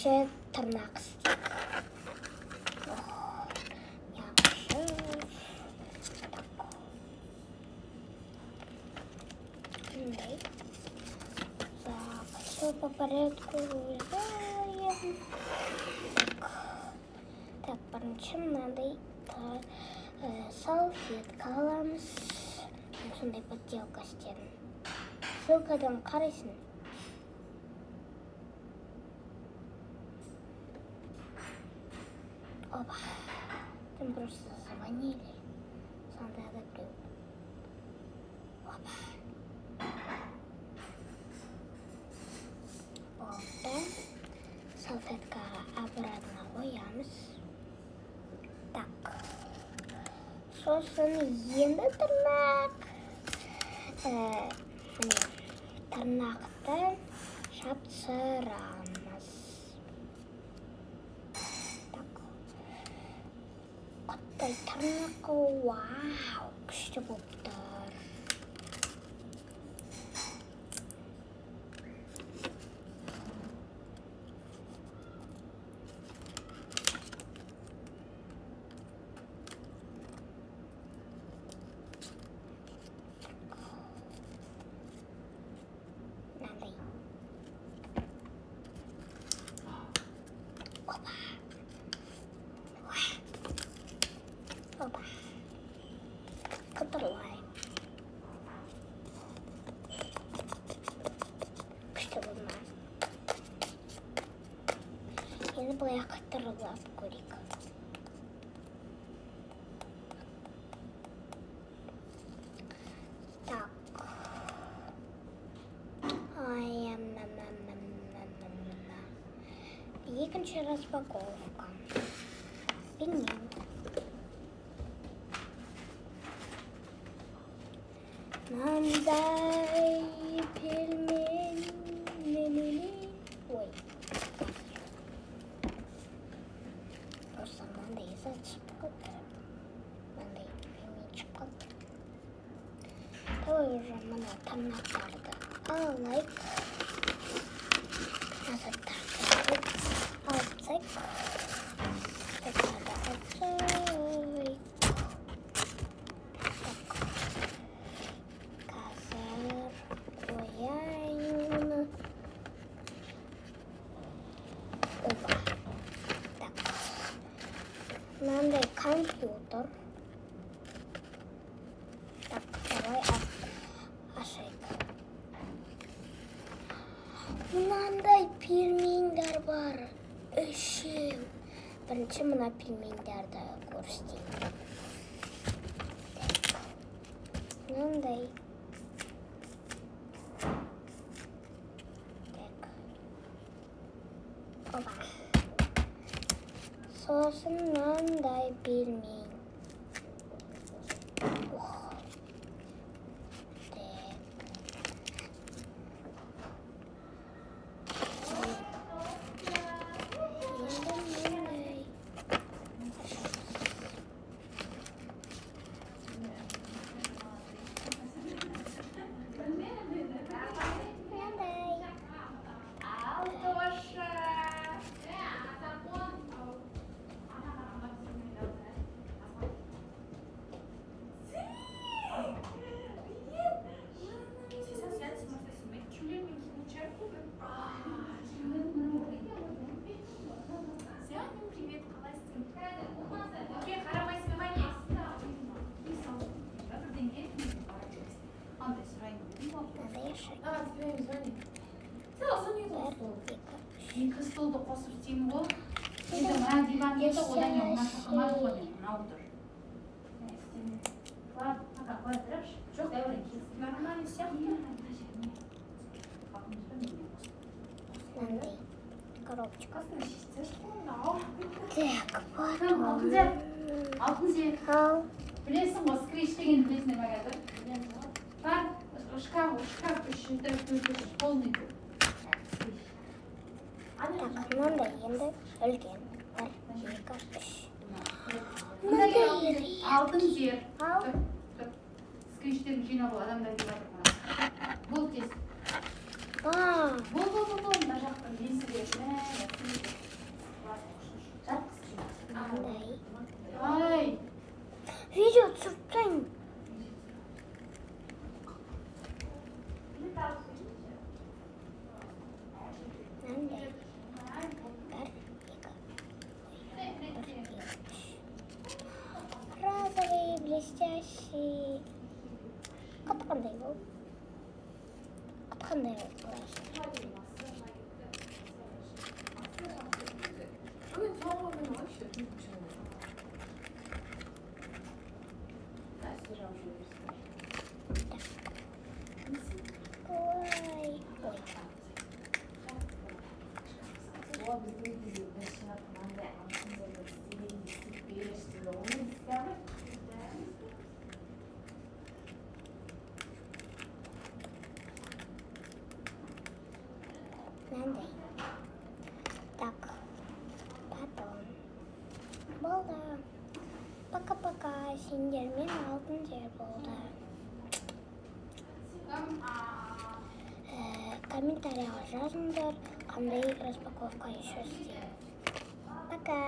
Екінші тырнақ істейік. Жақсы. Мындай. Так, все по порядку вырезаем. Так, бірінші мынандай салфетка аламыз. Сондай подделка істедім. Ссылкадан қарайсың. Опа. Там просто звонили. Сондай да біреу. Опа. Болды. Салфеткаға обратно қоямыз. Так. Сосын енді тырнақ. Тырнақты шапсырамыз. Так. Құттай тырнақы, вау, күшті болып тұр. Опа. Қыдырлайым. Күшті болма. Енді бұлай қыдырлап көрейік. Так. Екінші распаковка. Пельмень. Мынандай пельмень. Ой. Просто мынандай зачем қалды. Мынандай пельменчик қалды. Давай уже мына тырнақтарды алайық. Назаттарды алсайық. Назаттарды алсайық. Мынандай компьютер. Так, давай ашайық. Мынандай пельмендер бар. Үшеу. Бірінші мына пельмендерді көрсетейін. Мынандай. Так. Опа. Сосын мынандай пельмень. Екі столды қосып істеймін ғой. Енді мына диван еді, одан кейін мына шақырмады ғой мен, мына отыр. Ладно, пока, қоя тұрайықшы. Жоқ, дәурен кез. Нормально сияқты. Мынандай коробочка. Так, потом. Алтынзер. Ал. Білесің ғой, скрич деген білесің бе қазір? Бар, шкаф үш, полный. Так, мынандай енді үлкен. Бір, екі, үш. Алтынзер. Ал. Скричтерін жинап ол адамдар деп жатыр. Бұл тез. Бол, мына жақтан мен сізге Мындай. Ай, Видео түсірсең. Мындай. Розовый, блестящий. Қандай бұл? Қандай бұл? Ой. Мынандай. Так. Потом. Болды. Пока-пока. Сендермен алтын жер болды. Комментарияға жазыңдар, қандай распаковка еще істеймін. Пока.